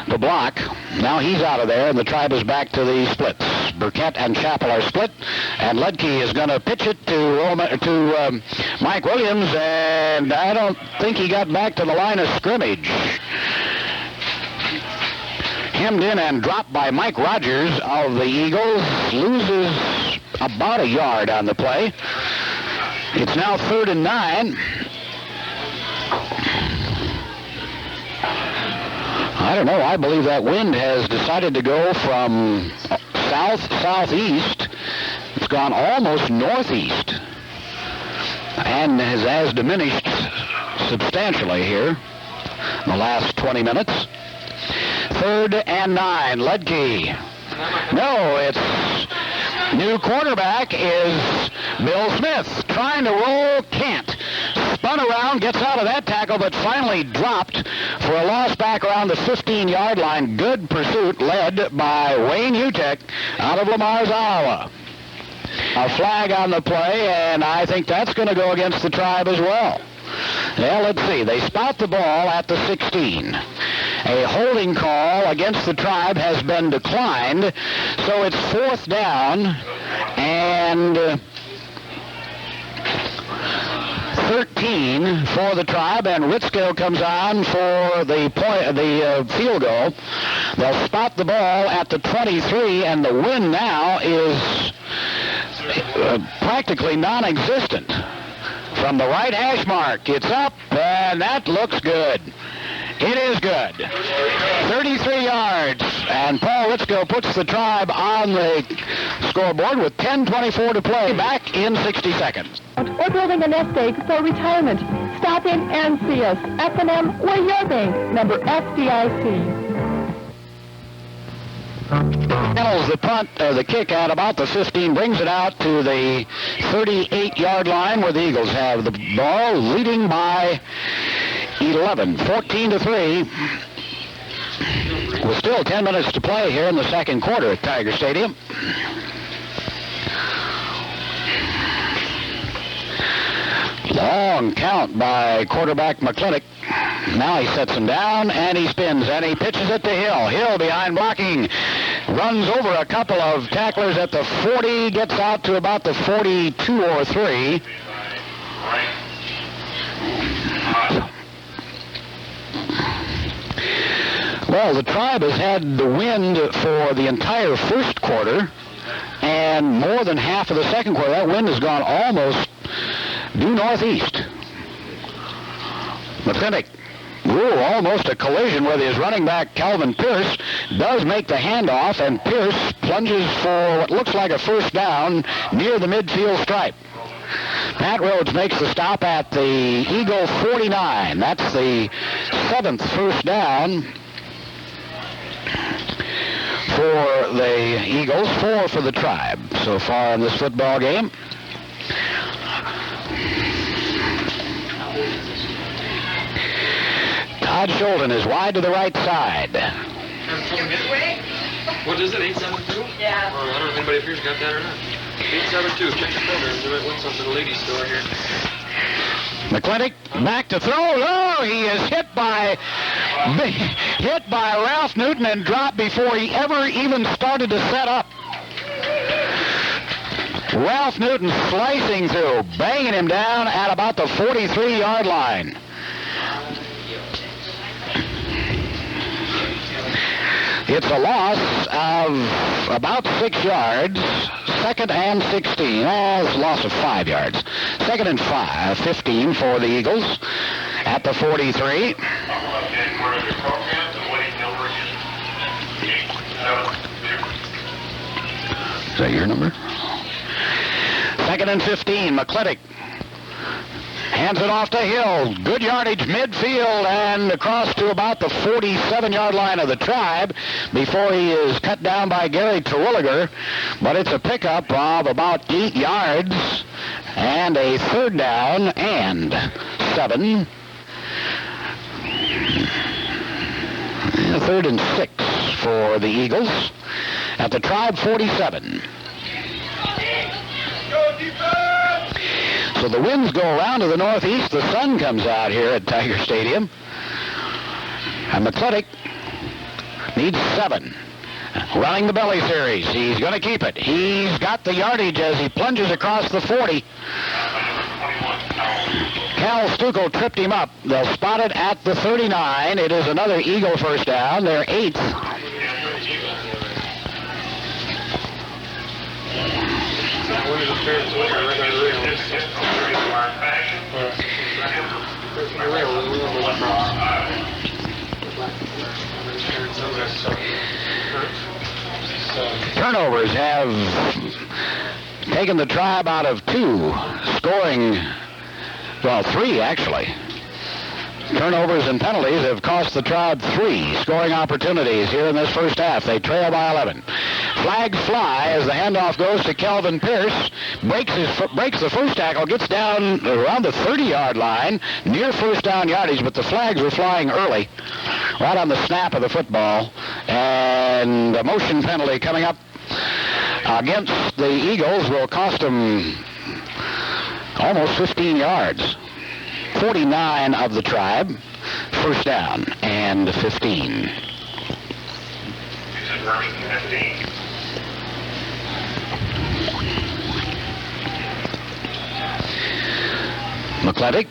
the block. Now he's out of there, and the Tribe is back to the splits. Burkett and Chappell are split, and Ledke is going to pitch it to Mike Williams, and I don't think he got back to the line of scrimmage. Hemmed in and dropped by Mike Rogers of the Eagles. Loses about a yard on the play. It's now 3rd and 9. I don't know. I believe that wind has decided to go from south-southeast. It's gone almost northeast and has diminished substantially here in the last 20 minutes. 3rd and 9. Ledke. No, it's new quarterback is Bill Smith. Trying to roll, can't. Spun around, gets out of that tackle, but finally dropped for a loss back around the 15-yard line. Good pursuit led by Wayne Utek out of Lamar's, Iowa. A flag on the play, and I think that's going to go against the Tribe as well. Well, let's see. They spot the ball at the 16. A holding call against the Tribe has been declined, so it's 4th down and 13 for the Tribe, and Ritzko comes on for the field goal. They'll spot the ball at the 23, and the wind now is practically non-existent. From the right hash mark, it's up, and that looks good. It is good. 33 yards, and Paul Ritzko puts the Tribe on the scoreboard with 10:24 to play, back in 60 seconds. Or building a nest egg for retirement. Stop in and see us. F&M, we're your bank. Member FDIC. Handles the kick at about the 15, brings it out to the 38-yard line where the Eagles have the ball, leading by 11, 14-3. With still 10 minutes to play here in the second quarter at Tiger Stadium. Long count by quarterback McClintock. Now he sets him down, and he spins, and he pitches it to Hill. Hill behind blocking. Runs over a couple of tacklers at the 40, gets out to about the 42 or 3. Well, the Tribe has had the wind for the entire first quarter and more than half of the second quarter. That wind has gone almost due northeast. McClintock, almost a collision with his running back, Calvin Pierce, does make the handoff, and Pierce plunges for what looks like a first down near the midfield stripe. Pat Rhodes makes the stop at the Eagle 49. That's the 7th first down for the Eagles, 4 for the Tribe so far in this football game. Todd Scholden is wide to the right side. What is it, 872? Yeah. I don't know if anybody up here's got that or not. 872, check the phone. They might want something at the ladies' store here. McClintock back to throw. Oh, he is hit by Ralph Newton and dropped before he ever even started to set up. Ralph Newton slicing through, banging him down at about the 43-yard line. It's a loss of about 6 yards. 2nd and 16. Oh, it's a loss of 5 yards. 2nd and 15 for the Eagles at the 43. Is that your number? 2nd and 15. McClintock hands it off to Hill. Good yardage midfield and across to about the 47-yard line of the Tribe before he is cut down by Gary Terwilliger. But it's a pickup of about 8 yards and a 3rd down and 7. 3rd and 6 for the Eagles at the Tribe 47. So the winds go around to the northeast. The sun comes out here at Tiger Stadium. And McClintock Needs 7. Running the belly series. He's going to keep it. He's got the yardage as he plunges across the 40. Cal Stucco tripped him up. They'll spot it at the 39. It is another Eagle first down. They're 8th. Turnovers have taken the Tribe out of 2, scoring, well, 3 actually. Turnovers and penalties have cost the Tribe 3 scoring opportunities here in this first half. They trail by 11. Flags fly as the handoff goes to Kelvin Pierce. Breaks the first tackle, gets down around the 30-yard line, near first down yardage, but the flags were flying early, right on the snap of the football. And a motion penalty coming up against the Eagles will cost them almost 15 yards. 49 of the Tribe, first down and 15. McClintock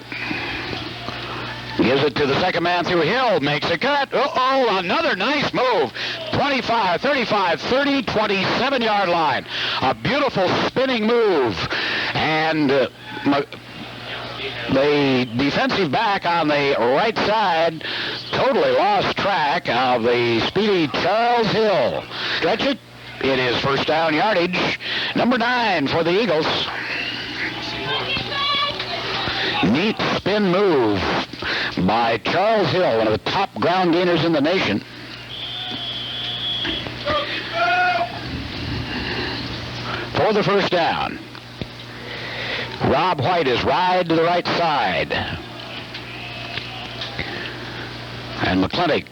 gives it to the second man through Hill, makes a cut. Uh-oh, another nice move. 25, 35, 30, 27-yard line. A beautiful spinning move. And the defensive back on the right side totally lost track of the speedy Charles Hill. Stretch it. It is first down yardage. Number 9 for the Eagles. Neat spin move by Charles Hill, one of the top ground gainers in the nation. For the first down. Rob White is wide to the right side. And McClintock.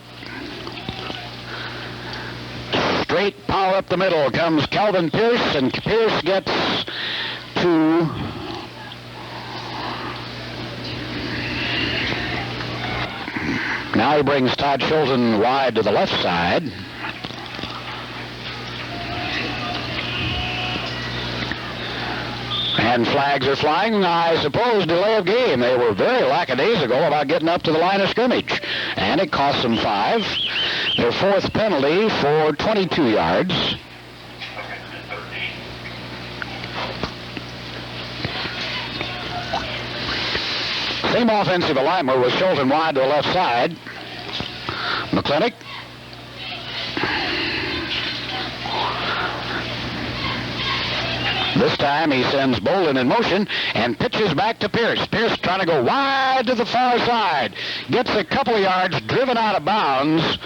Straight power up the middle comes Calvin Pierce, and Pierce gets to now he brings Todd Schulten wide to the left side. And flags are flying, I suppose, delay of game. They were very lackadaisical about getting up to the line of scrimmage. And it cost them 5. Their 4th penalty for 22 yards. Same offensive alignment with Schulten wide to the left side. McClintock. This time he sends Bolden in motion and pitches back to Pierce. Pierce trying to go wide to the far side. Gets a couple of yards, driven out of bounds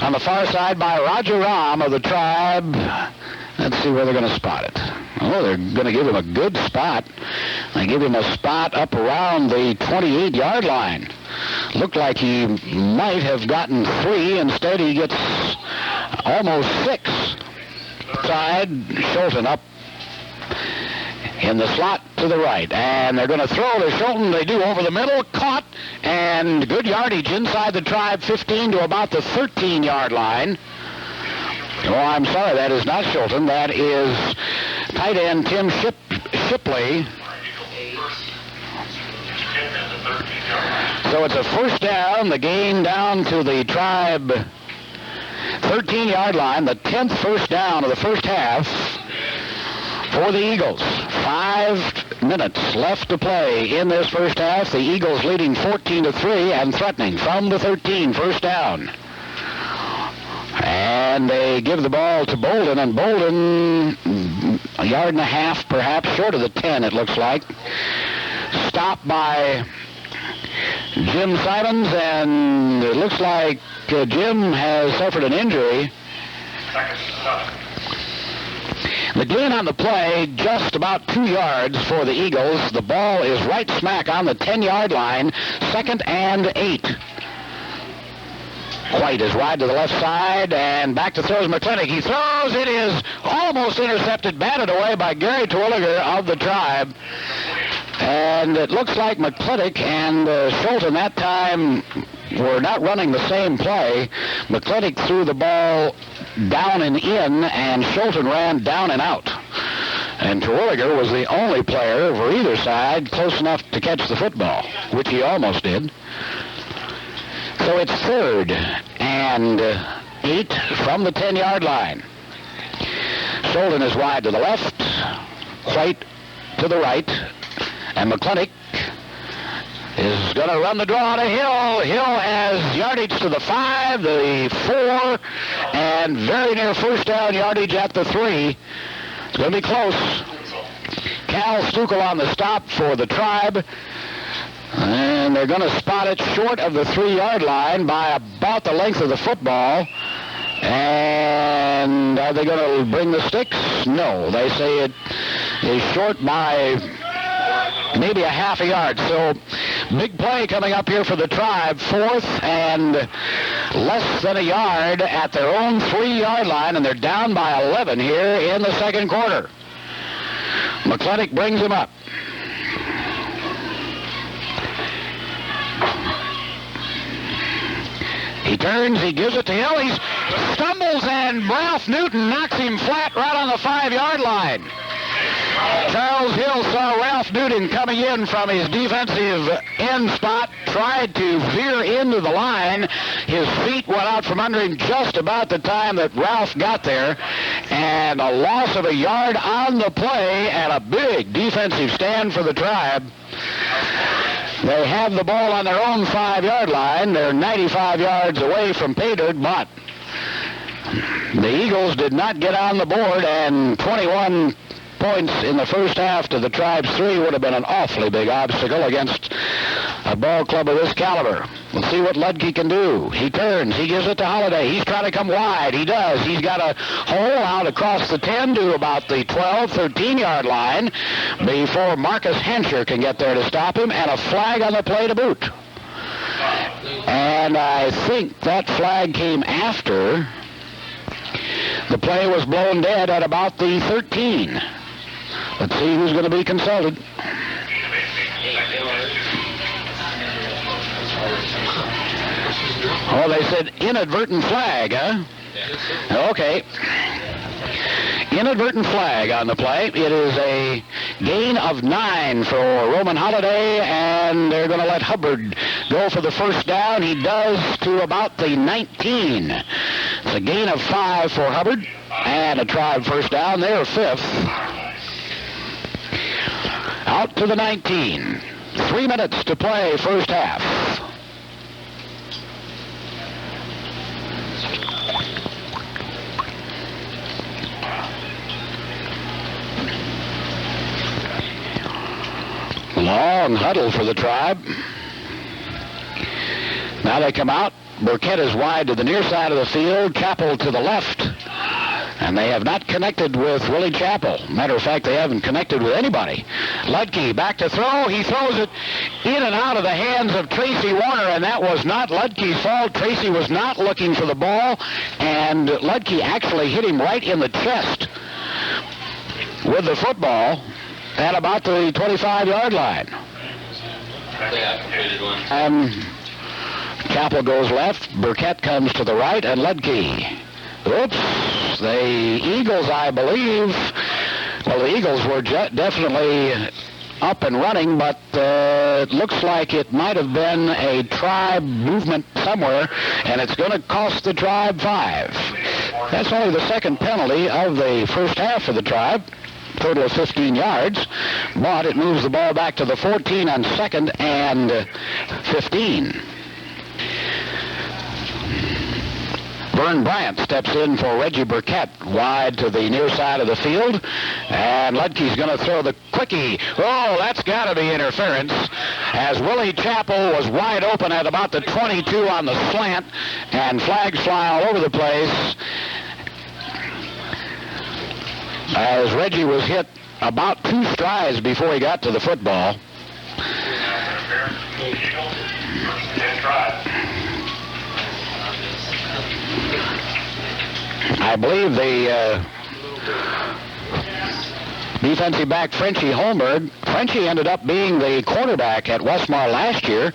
on the far side by Roger Rahm of the Tribe. Let's see where they're going to spot it. Oh, they're going to give him a good spot. They give him a spot up around the 28-yard line. Looked like he might have gotten 3. Instead, he gets almost 6. Side, Schulten up in the slot to the right. And they're going to throw to Schulten. They do over the middle. Caught. And good yardage inside the Tribe 15 to about the 13-yard line. Oh, I'm sorry, that is not Schulten. That is tight end Tim Shipley. So it's a first down. The gain down to the Tribe 13-yard line. The 10th first down of the first half for the Eagles. 5 minutes left to play in this first half. The Eagles leading 14-3 and threatening from the 13, first down. And they give the ball to Bolden, and Bolden, a yard and a half, perhaps short of the 10, it looks like. Stopped by Jim Simons, and it looks like Jim has suffered an injury. The gain on the play, just about 2 yards for the Eagles. The ball is right smack on the 10-yard line, 2nd and 8. White is wide to the left side, and back to throws McClintock. He throws. It is almost intercepted, batted away by Gary Terwilliger of the Tribe. And it looks like McClintock and Schulten that time were not running the same play. McClintock threw the ball down and in, and Schulten ran down and out. And Terwilliger was the only player for either side close enough to catch the football, which he almost did. So it's 3rd and 8 from the 10-yard line. Schulten is wide to the left, White to the right, and McClintock is going to run the draw to Hill. Hill has yardage to the 5, the 4, and very near first down yardage at the 3. It's going to be close. Cal Stukel on the stop for the Tribe. And they're going to spot it short of the 3-yard line by about the length of the football. And are they going to bring the sticks? No. They say it is short by maybe a half a yard. So big play coming up here for the Tribe. 4th and less than a yard at their own 3-yard line. And they're down by 11 here in the second quarter. McClintock brings him up. He turns, he gives it to Hill, he stumbles, and Ralph Newton knocks him flat right on the 5-yard line. Charles Hill saw Ralph Newton coming in from his defensive end spot, tried to veer into the line. His feet went out from under him just about the time that Ralph got there, and a loss of a yard on the play, and a big defensive stand for the Tribe. They have the ball on their own 5-yard line. They're 95 yards away from pay dirt, but the Eagles did not get on the board, and 21 points in the first half to the Tribe's 3 would have been an awfully big obstacle against a ball club of this caliber. We'll see what Ludke can do. He turns, he gives it to Holliday. He's trying to come wide. He does. He's got a hole out across the 10 to about the 12, 13-yard line before Marcus Hensher can get there to stop him, and a flag on the play to boot. And I think that flag came after the play was blown dead at about the 13. Let's see who's going to be consulted. Oh, they said inadvertent flag, huh? Okay. Inadvertent flag on the play. It is a gain of 9 for Roman Holiday, and they're going to let Hubbard go for the first down. He does to about the 19. It's a gain of 5 for Hubbard, and a Tribe first down. They're 5th. Out to the 19. 3 minutes to play first half. Long huddle for the Tribe. Now they come out. Burkett is wide to the near side of the field. Chappell to the left. And they have not connected with Willie Chappell. Matter of fact, they haven't connected with anybody. Ludke back to throw. He throws it in and out of the hands of Tracy Warner, and that was not Ludke's fault. Tracy was not looking for the ball, and Ludke actually hit him right in the chest with the football at about the 25-yard line. Chappell goes left, Burkett comes to the right, and Ludke. Oops, the Eagles, I believe, well, the Eagles were definitely up and running, but it looks like it might have been a Tribe movement somewhere, and it's going to cost the Tribe 5. That's only the second penalty of the first half for the Tribe. Total of 15 yards, but it moves the ball back to the 14 on second and 15. Vern Bryant steps in for Reggie Burkett, wide to the near side of the field, and Ludke's going to throw the quickie. Oh, that's got to be interference, as Willie Chappell was wide open at about the 22 on the slant, and flags fly all over the place, as Reggie was hit about 2 strides before he got to the football. I believe the defensive back Frenchie Holmberg. Frenchie ended up being the quarterback at Westmar last year.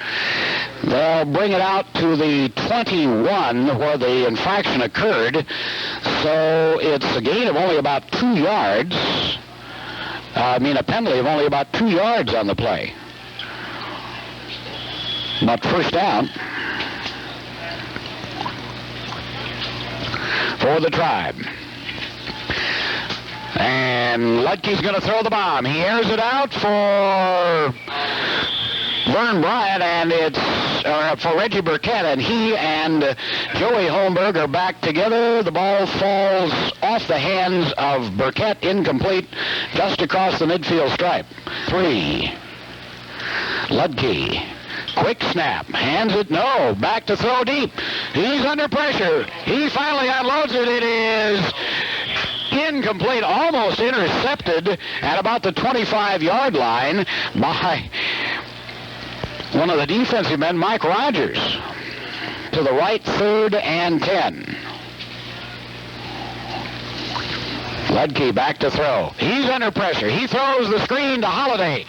They'll bring it out to the 21 where the infraction occurred. So it's a gain of only about 2 yards. A penalty of only about 2 yards on the play. But first down for the Tribe. And Lutke's going to throw the bomb. He airs it out for Vern Bryant, and it's for Reggie Burkett, and he and Joey Holmberg are back together. The ball falls off the hands of Burkett, incomplete, just across the midfield stripe. 3. Lutke. Quick snap. Hands it. No. Back to throw deep. He's under pressure. He finally unloads it. It is incomplete, almost intercepted at about the 25-yard line by one of the defensive men, Mike Rogers. To the right, 3rd and 10. Lutke back to throw. He's under pressure. He throws the screen to Holiday.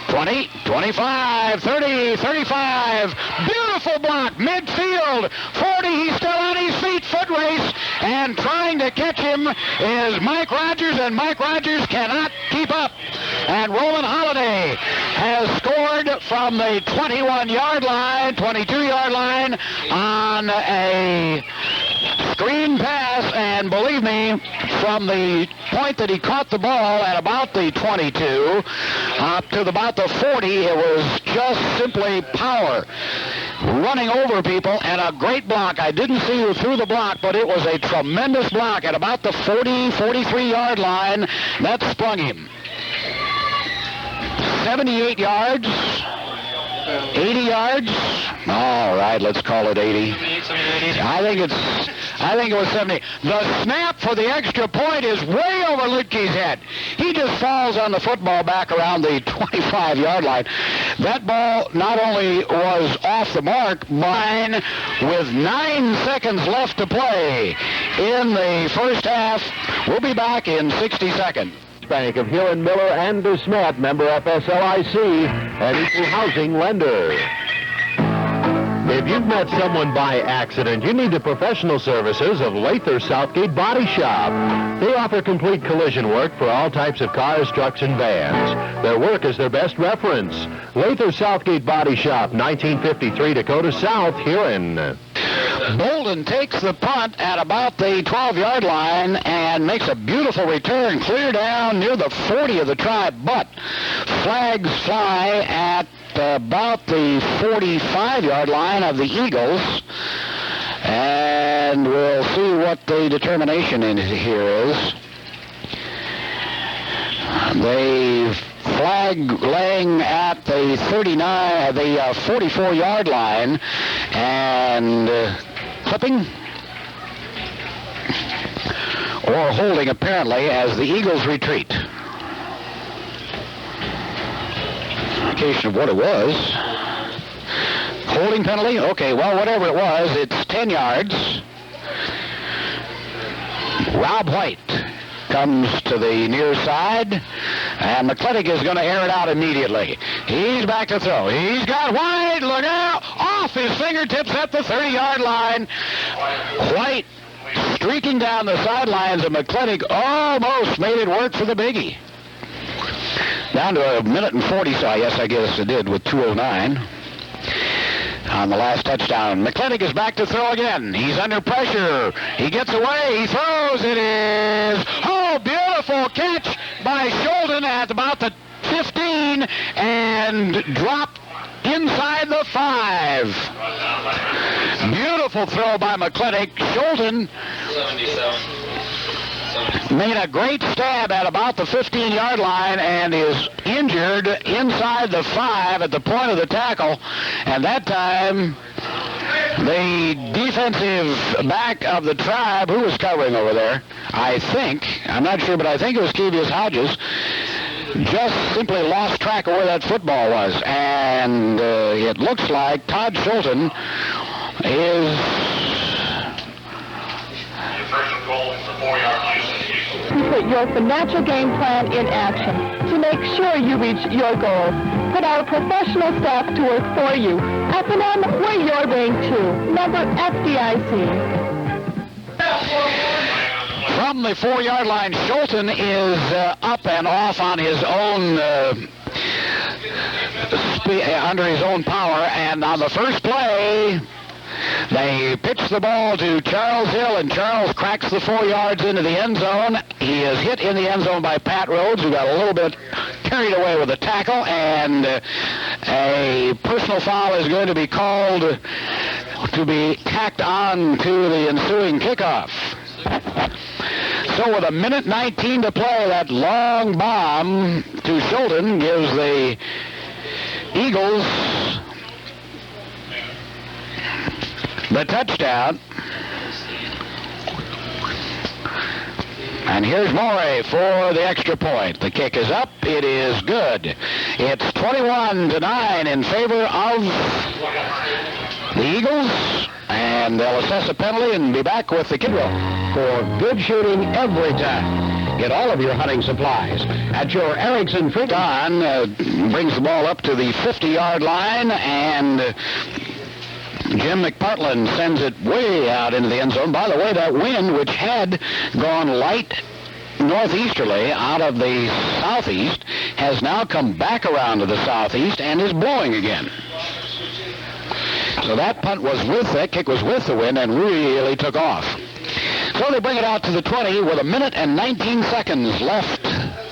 20, 25, 30, 35. Beautiful block, midfield. 40, he's still on his feet, foot race. And trying to catch him is Mike Rogers, and Mike Rogers cannot keep up. And Roland Holiday has scored from the 21-yard line, 22-yard line on a screen pass, and believe me, from the point that he caught the ball at about the 22 up to about the 40, it was just simply power, running over people, and a great block. I didn't see who threw the block, but it was a tremendous block at about the 40, 43-yard line. That sprung him. 78 yards, 80 yards. All right, let's call it 80. I think it was 70. The snap for the extra point is way over Lutke's head. He just falls on the football back around the 25-yard line. That ball not only was off the mark, but with 9 seconds left to play in the first half. We'll be back in 60 seconds. Bank of Huron, Miller, and DeSmet, member FSLIC, an equal housing lender. If you've met someone by accident, you need the professional services of Lather Southgate Body Shop. They offer complete collision work for all types of cars, trucks, and vans. Their work is their best reference. Lather Southgate Body Shop, 1953 Dakota South, Huron. Bolden takes the punt at about the 12-yard line and makes a beautiful return, clear down near the 40 of the Tribe, but flags fly at about the 45-yard line of the Eagles, and we'll see what the determination in here is. They flag laying at the 44-yard line, and clipping or holding apparently as the Eagles retreat. Indication of what it was. Holding penalty? Okay, well, whatever it was, it's 10 yards. Rob White comes to the near side, and McClintock is going to air it out immediately. He's back to throw. He's got White. Look out! Off his fingertips at the 30-yard line. White streaking down the sidelines, and McClintock almost made it work for the biggie. Down to a minute and 40, so I guess it did with 2:09 on the last touchdown. McClintock is back to throw again. He's under pressure. He gets away. He throws. It is, beautiful catch by Scholden at about the 15 and dropped inside the 5. Beautiful throw by McClintock. Scholden 77. made a great stab at about the 15-yard line and is injured inside the 5 at the point of the tackle. And that time, the defensive back of the Tribe, who was covering over there, I'm not sure, but I think it was Kevius Hodges, just simply lost track of where that football was. And it looks like Todd Schulten is... First and goal for 4 yards. put your financial game plan in action to make sure you reach your goals. Put our professional staff to work for you. F&M, we're your bank too. Member FDIC. From the 4-yard line, Schulten is up and off on his own, under his own power, and on the first play, they pitch the ball to Charles Hill, and Charles cracks the 4 yards into the end zone. He is hit in the end zone by Pat Rhodes, who got a little bit carried away with the tackle, and a personal foul is going to be called to be tacked on to the ensuing kickoff. So with 1:19 to play, that long bomb to Schulten gives the Eagles the touchdown. And here's Morey for the extra point. The kick is up. It is good. It's 21-9 in favor of the Eagles. And they'll assess a penalty and be back with the kick. For good shooting every time. Get all of your hunting supplies at your Erickson Freak. Don brings the ball up to the 50-yard line, and Jim McPartland sends it way out into the end zone. By the way, that wind, which had gone light northeasterly out of the southeast, has now come back around to the southeast and is blowing again. So that kick was with the wind and really took off. So they bring it out to the 20 with 1:19 left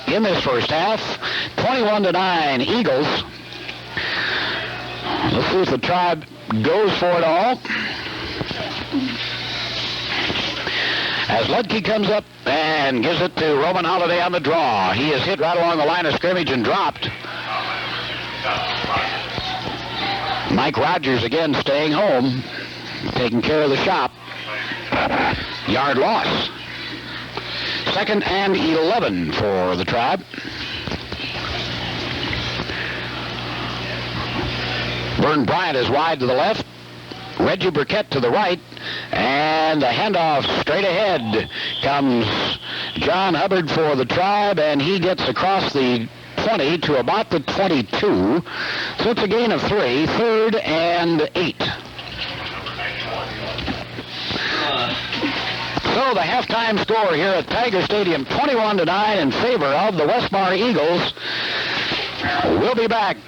in this first half. 21-9 Eagles. Let's see if the Tribe goes for it all. As Ludke comes up and gives it to Roman Holiday on the draw. He is hit right along the line of scrimmage and dropped. Mike Rogers again staying home, taking care of the shop. Yard loss. 2nd and 11 for the Tribe. Vern Bryant is wide to the left. Reggie Burkett to the right. And the handoff straight ahead comes John Hubbard for the Tribe, and he gets across the 20 to about the 22. So it's a gain of 3, 3rd and 8. So the halftime score here at Tiger Stadium, 21-9 in favor of the Westmar Eagles. We'll be back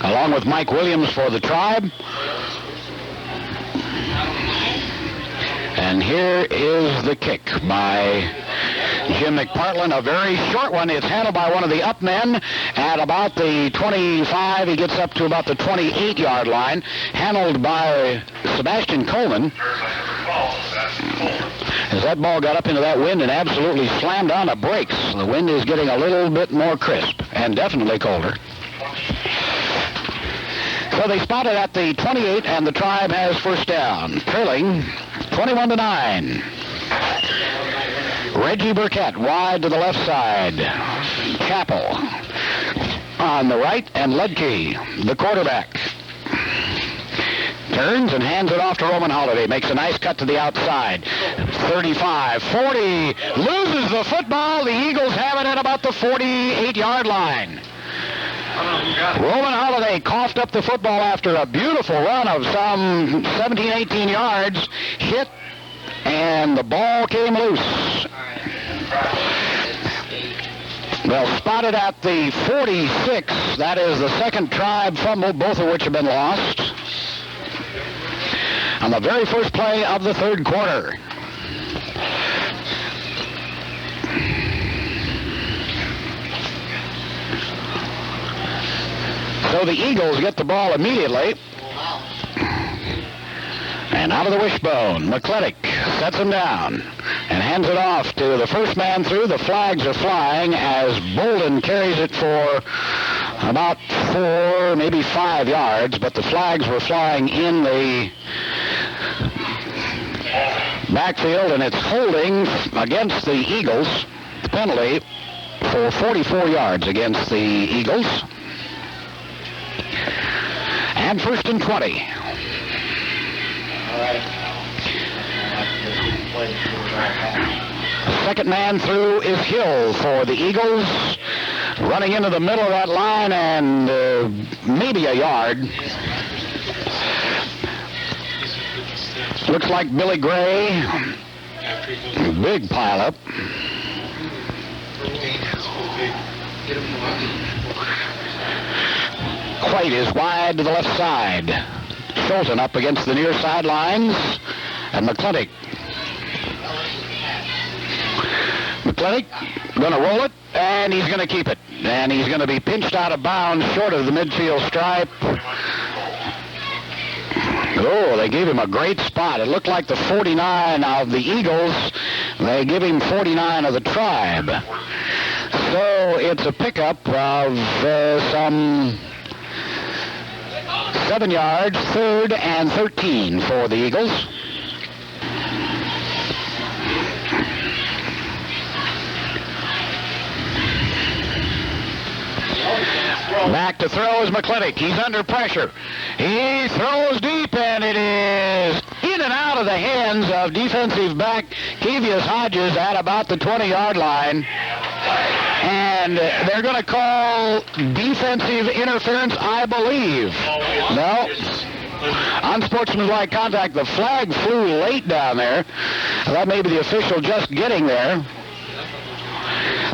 along with Mike Williams for the Tribe. And here is the kick by Jim McPartland, a very short one. It's handled by one of the up men at about the 25. He gets up to about the 28-yard line, handled by Sebastian Coleman. As that ball got up into that wind and absolutely slammed on the brakes, the wind is getting a little bit more crisp and definitely colder. So they spot it at the 28, and the Tribe has first down, trailing 21-9. Reggie Burkett wide to the left side. Chappell on the right, and Ludke, the quarterback, turns and hands it off to Roman Holiday. Makes a nice cut to the outside. 35, 40, loses the football. The Eagles have it at about the 48-yard line. Roman Holiday coughed up the football after a beautiful run of some 17, 18 yards. Hit, and the ball came loose. Well, spotted at the 46. That is the second Tribe fumble, both of which have been lost on the very first play of the third quarter. So the Eagles get the ball immediately. And out of the wishbone, McClintock sets him down and hands it off to the first man through. The flags are flying as Bolden carries it for about 4, maybe 5 yards, but the flags were flying in the backfield, and it's holding against the Eagles. The penalty for 44 yards against the Eagles. And 1st and 20. Second man through is Hill for the Eagles. Running into the middle of that line and maybe a yard. Looks like Billy Gray. Big pileup. White is wide to the left side. Schulten up against the near sidelines. And McClintock going to roll it, and he's going to keep it. And he's going to be pinched out of bounds short of the midfield stripe. Oh, they gave him a great spot. It looked like the 49 of the Eagles. They give him 49 of the Tribe. So it's a pickup of some 7 yards, 3rd and 13 for the Eagles. Back to throw is McClintock. He's under pressure. He throws deep, and it is in and out of the hands of defensive back Kevius Hodges at about the 20-yard line. And they're going to call defensive interference, I believe. No. Unsportsmanlike contact. The flag flew late down there. That may be the official just getting there.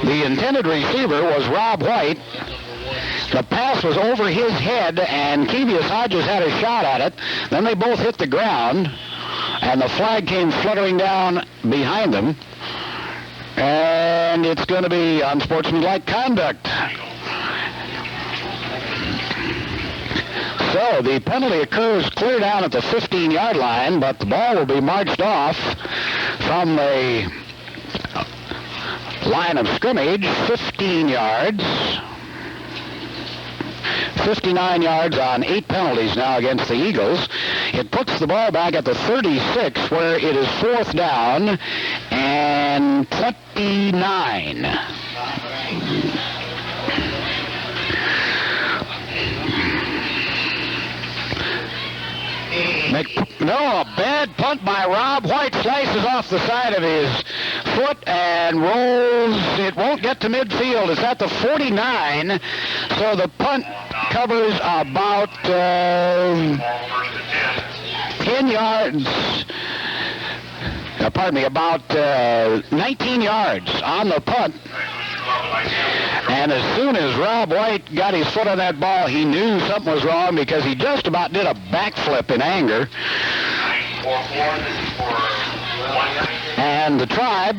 The intended receiver was Rob White. The pass was over his head, and Kevius Hodges had a shot at it. Then they both hit the ground, and the flag came fluttering down behind them. And it's going to be unsportsmanlike conduct. So the penalty occurs clear down at the 15-yard line, but the ball will be marched off from the line of scrimmage, 15 yards. 59 yards on 8 penalties now against the Eagles. It puts the ball back at the 36, where it is 4th down and 29. No, a bad punt by Rob White. Slices off the side of his foot and rolls. It won't get to midfield. It's at the 49. So the punt covers about 10 yards. About 19 yards on the punt. And as soon as Rob White got his foot on that ball, he knew something was wrong because he just about did a backflip in anger. And the Tribe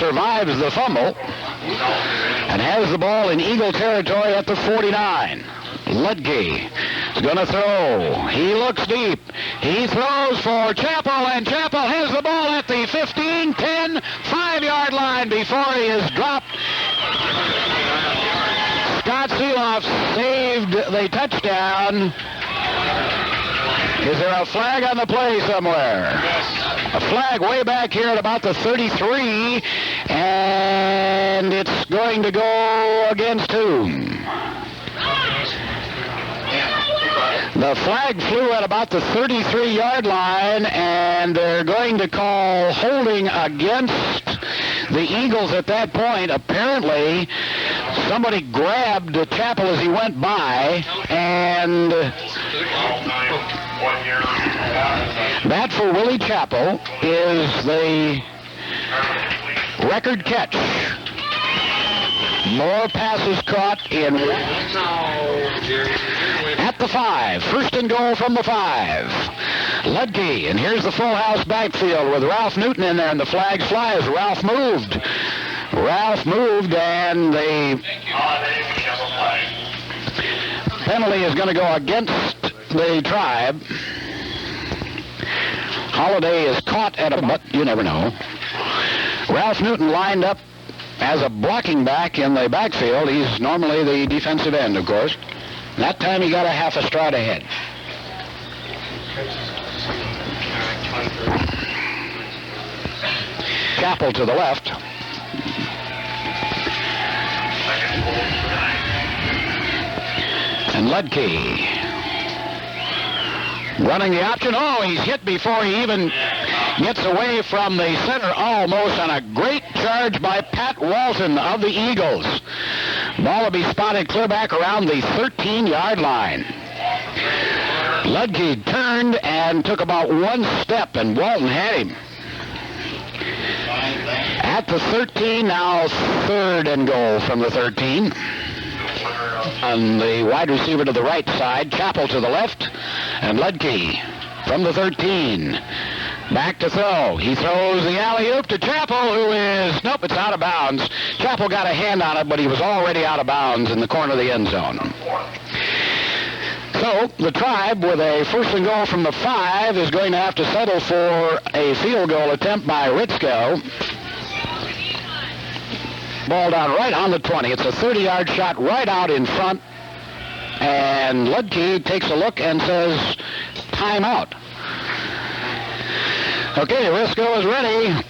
survives the fumble and has the ball in Eagle territory at the 49. Ludge is going to throw. He looks deep. He throws for Chappell, and Chappell has the ball at the 15, 10, 5-yard line before he is dropped. Scott Seeloff saved the touchdown. Is there a flag on the play somewhere? A flag way back here at about the 33, and it's going to go against whom? The flag flew at about the 33-yard line, and they're going to call holding against the Eagles at that point. Apparently, somebody grabbed Chappell as he went by, and that for Willie Chappell is the record catch. More passes caught in at the 5. First and goal from the 5. Ludge, and here's the full house backfield with Ralph Newton in there, and the flags fly as Ralph moved. And the penalty is going to go against the Tribe. Holiday is caught at a butt. You never know. Ralph Newton lined up as a blocking back in the backfield. He's normally the defensive end, of course. That time he got a half a stride ahead. Chappell to the left. And Ludge running the option. Oh, he's hit before he even Gets away from the center almost on a great charge by Pat Walton of the Eagles. Ball will be spotted clear back around the 13-yard line. Ludke turned and took about one step, and Walton had him. At the 13, now 3rd and goal from the 13. On the wide receiver to the right side, Chappell to the left, and Ludke from the 13. Back to throw. He throws the alley-oop to Chappell, who is, nope, it's out of bounds. Chappell got a hand on it, but he was already out of bounds in the corner of the end zone. So the Tribe, with a 1st and goal from the 5, is going to have to settle for a field goal attempt by Ritzko. Ball down right on the 20. It's a 30-yard shot right out in front. And Ludke takes a look and says, timeout. Okay, Ritzko is ready.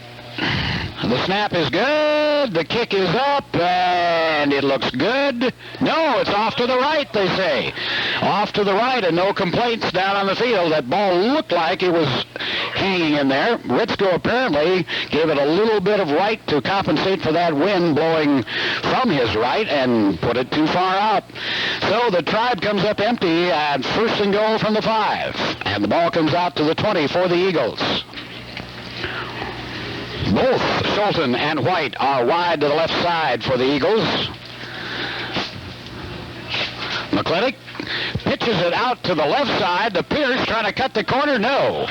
The snap is good. The kick is up, and it looks good. No, it's off to the right, they say. Off to the right, and no complaints down on the field. That ball looked like it was hanging in there. Ritzko apparently gave it a little bit of right to compensate for that wind blowing from his right and put it too far out. So the Tribe comes up empty at 1st and goal from the 5. And the ball comes out to the 20 for the Eagles. Both Schulten and White are wide to the left side for the Eagles. McClintock pitches it out to the left side to Pierce, trying to cut the corner. No.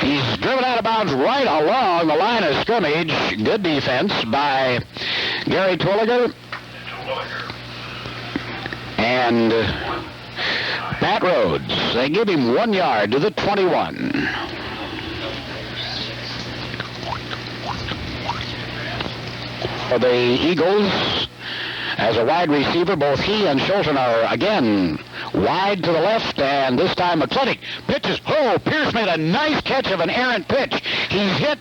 He's driven out of bounds right along the line of scrimmage. Good defense by Gary Twilliger. And Pat Rhodes. They give him 1 yard to the 21. For the Eagles, as a wide receiver, both he and Schulten are again wide to the left, and this time McClintock pitches. Oh, Pierce made a nice catch of an errant pitch. He's hit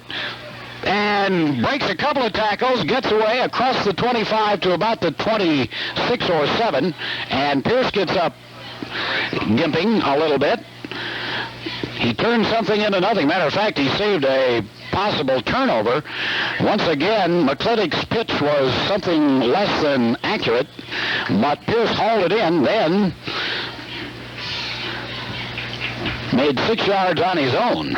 and breaks a couple of tackles, gets away across the 25 to about the 26 or 7, and Pierce gets up gimping a little bit. He turned something into nothing. Matter of fact, he saved a possible turnover. Once again, McClintock's pitch was something less than accurate, but Pierce hauled it in, then made 6 yards on his own.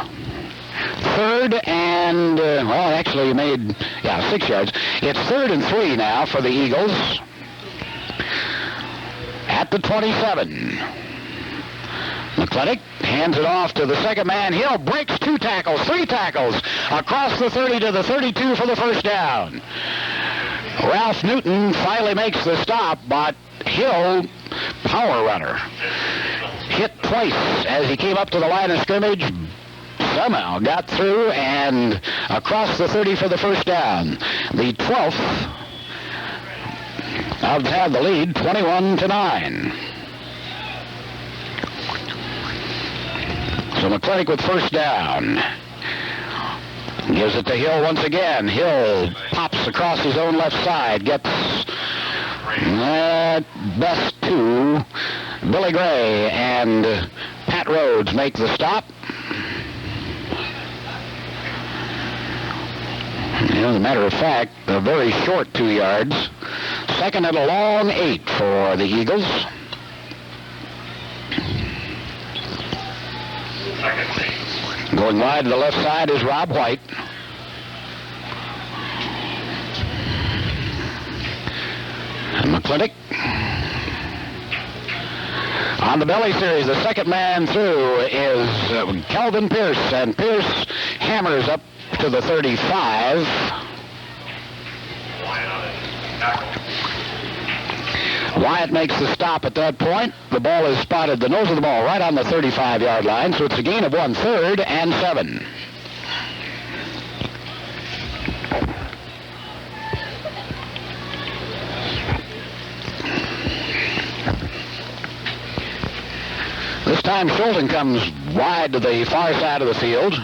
3rd and, well, actually he made, 6 yards. It's 3rd and 3 now for the Eagles at the 27. McClintock hands it off to the second man. Hill breaks 2 tackles, 3 tackles, across the 30 to the 32 for the 1st down. Ralph Newton finally makes the stop, but Hill, power runner, hit twice as he came up to the line of scrimmage. Somehow got through and across the 30 for the 1st down. The 12th Cubs have the lead, 21-9. So McClintock with 1st down. Gives it to Hill once again. Hill pops across his own left side. Gets best to Billy Gray, and Pat Rhodes make the stop. As a matter of fact, a very short 2 yards. 2nd and a long 8 for the Eagles. Going wide to the left side is Rob White. And McClintock. On the belly series, the second man through is Calvin Pierce, and Pierce hammers up to the 35. Wyatt makes the stop at that point. The ball is spotted, the nose of the ball, right on the 35-yard line, so it's a gain of 1, 3rd and 7. This time Schulten comes wide to the far side of the field.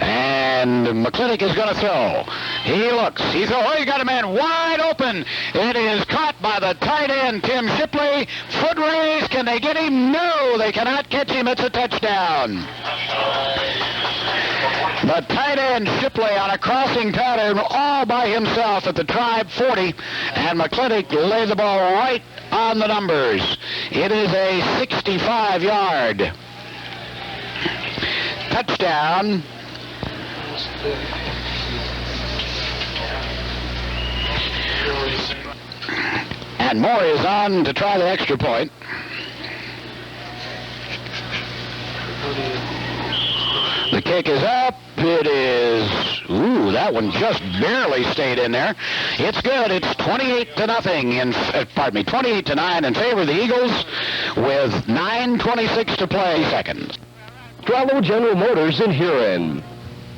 And McClintock is going to throw. He looks. He throws. Oh, you got a man wide open. It is caught by the tight end, Tim Shipley. Foot raise. Can they get him? No, they cannot catch him. It's a touchdown. The tight end Shipley on a crossing pattern all by himself at the Tribe 40, and McClintock laid the ball right on the numbers. It is a 65-yard touchdown. And Moore is on to try the extra point. The kick is up. It is, that one just barely stayed in there. It's good. It's 28-0 28-9 in favor of the Eagles with 9:26 to play seconds. Trello General Motors in Huron.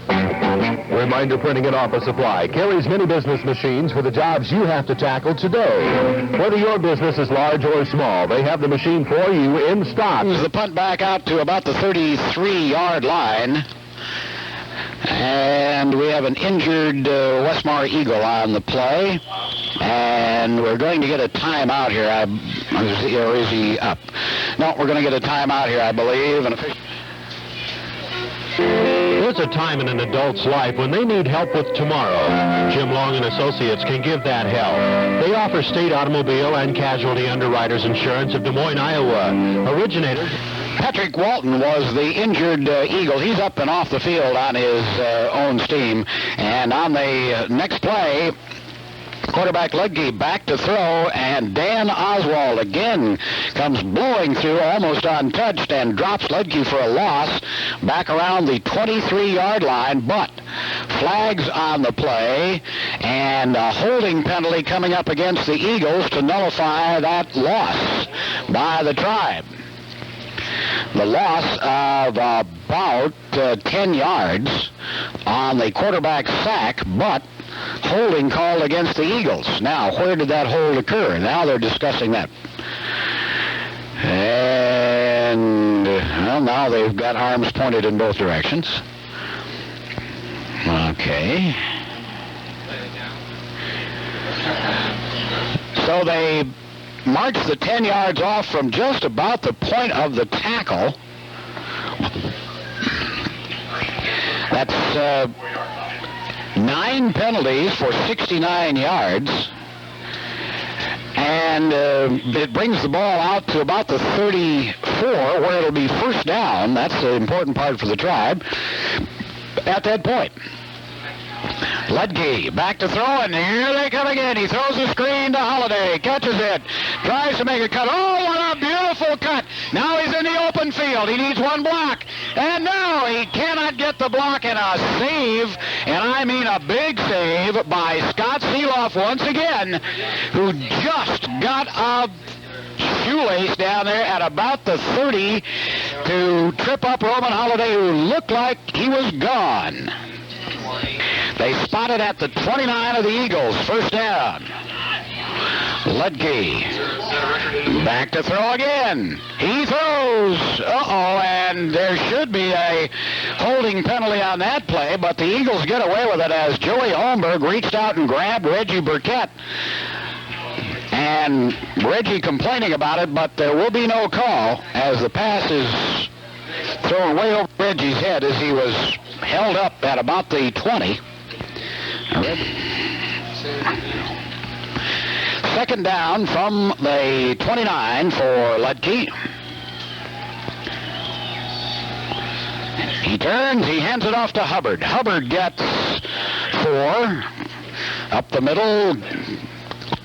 Reminder Printing and Office Supply carries many business machines for the jobs you have to tackle today. Whether your business is large or small, they have the machine for you in stock. The punt back out to about the 33-yard line. And we have an injured Westmar Eagle on the play. And we're going to get a timeout here. Or is he up? No, we're going to get a timeout here, I believe. There's a time in an adult's life when they need help with tomorrow. Jim Long and Associates can give that help. They offer state automobile and casualty underwriters insurance of Des Moines, Iowa. Originators. Patrick Walton was the injured Eagle. He's up and off the field on his own steam. And on the next play, quarterback Ludke back to throw, and Dan Oswald again comes blowing through, almost untouched, and drops Ludke for a loss back around the 23-yard line, but flags on the play, and a holding penalty coming up against the Eagles to nullify that loss by the Tribe. The loss of about 10 yards on the quarterback sack, but holding called against the Eagles. Now, where did that hold occur? Now they're discussing that. And, well, now they've got arms pointed in both directions. Okay. So they march the 10 yards off from just about the point of the tackle. That's 9 penalties for 69 yards. And it brings the ball out to about the 34, where it'll be first down. That's the important part for the Tribe at that point. Ludke back to throw, and here they come again. He throws a screen to Holiday, catches it, tries to make a cut. Oh, what a beautiful cut. Now he's in the open field. He needs one block, and now he cannot get the block, and a save, and I mean a big save by Scott Seeloff once again, who just got a shoelace down there at about the 30 to trip up Roman Holiday, who looked like he was gone. They spotted at the 29 of the Eagles. First down. Ludke back to throw again. He throws. And there should be a holding penalty on that play, but the Eagles get away with it as Joey Holmberg reached out and grabbed Reggie Burkett. And Reggie complaining about it, but there will be no call as the pass is thrown way over Reggie's head as he was held up at about the 20. Second down from the 29 for Ludke. He turns, he hands it off to Hubbard. Hubbard gets 4 up the middle,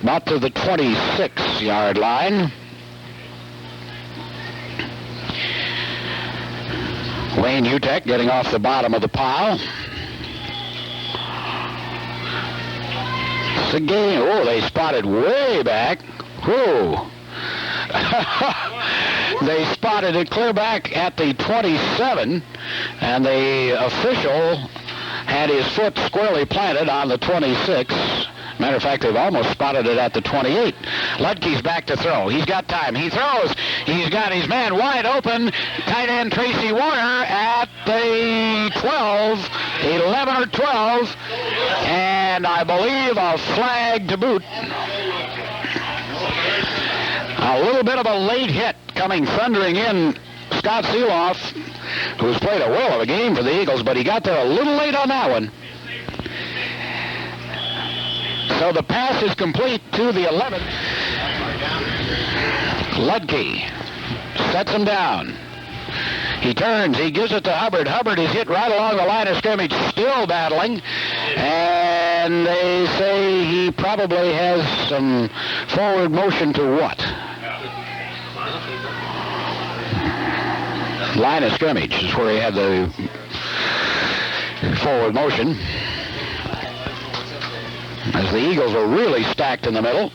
about to the 26-yard line. Wayne Utek getting off the bottom of the pile. Again, they spotted way back. Whoa. They spotted it clear back at the 27, and the official had his foot squarely planted on the 26. Matter of fact, they've almost spotted it at the 28. Ludke's back to throw. He's got time. He throws. He's got his man wide open. Tight end Tracy Warner at the 12, 11 or 12, and I believe a flag to boot. A little bit of a late hit coming thundering in. Scott Seeloff who's played a whale of a game for the Eagles, but he got there a little late on that one. So the pass is complete to the 11th. Ludke sets him down. He turns, he gives it to Hubbard. Hubbard is hit right along the line of scrimmage, still battling. And they say he probably has some forward motion to what? Line of scrimmage is where he had the forward motion. As the Eagles are really stacked in the middle.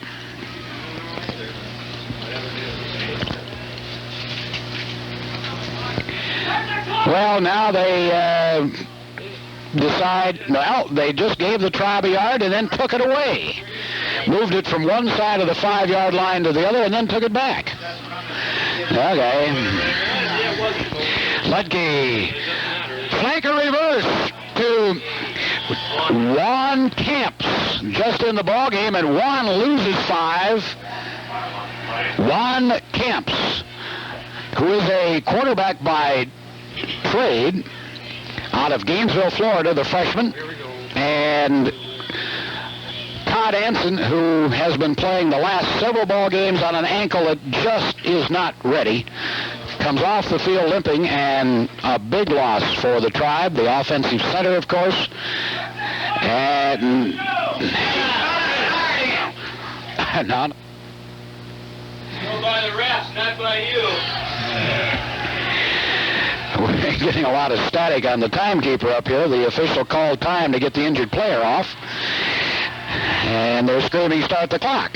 Well, now they decide, well, they just gave the Tribe a yard and then took it away. Moved it from one side of the 5-yard line to the other and then took it back. Okay. Ludke. Flanker reverse to Juan Camps. Just in the ball game, and Juan loses 5. Juan Camps, who is a quarterback by trade out of Gainesville, Florida, the freshman, and Todd Anson, who has been playing the last several ball games on an ankle that just is not ready, comes off the field limping, and a big loss for the Tribe, the offensive center, of course. And not. Go by the refs, not by you. We're getting a lot of static on the timekeeper up here. The official called time to get the injured player off. And they're screaming, start the clock.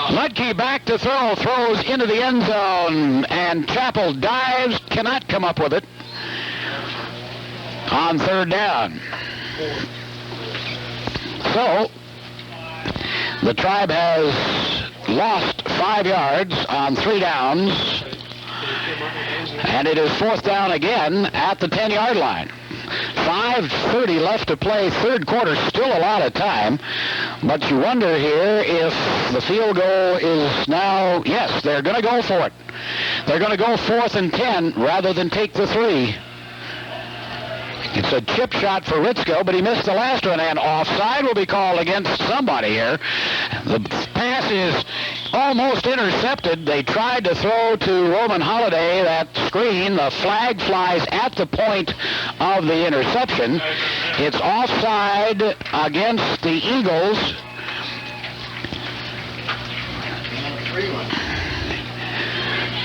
Ludke back to throw, throws into the end zone, and Chappell dives, cannot come up with it on third down. So, the Tribe has lost 5 yards on 3 downs, and it is fourth down again at the 10-yard line. 5:30 left to play, third quarter, still a lot of time, but you wonder here if the field goal is now, yes, they're going to go for it. They're going to go 4th and 10 rather than take the 3. It's a chip shot for Ritzko, but he missed the last one, and offside will be called against somebody here. The pass is almost intercepted. They tried to throw to Roman Holiday that screen. The flag flies at the point of the interception. It's offside against the Eagles.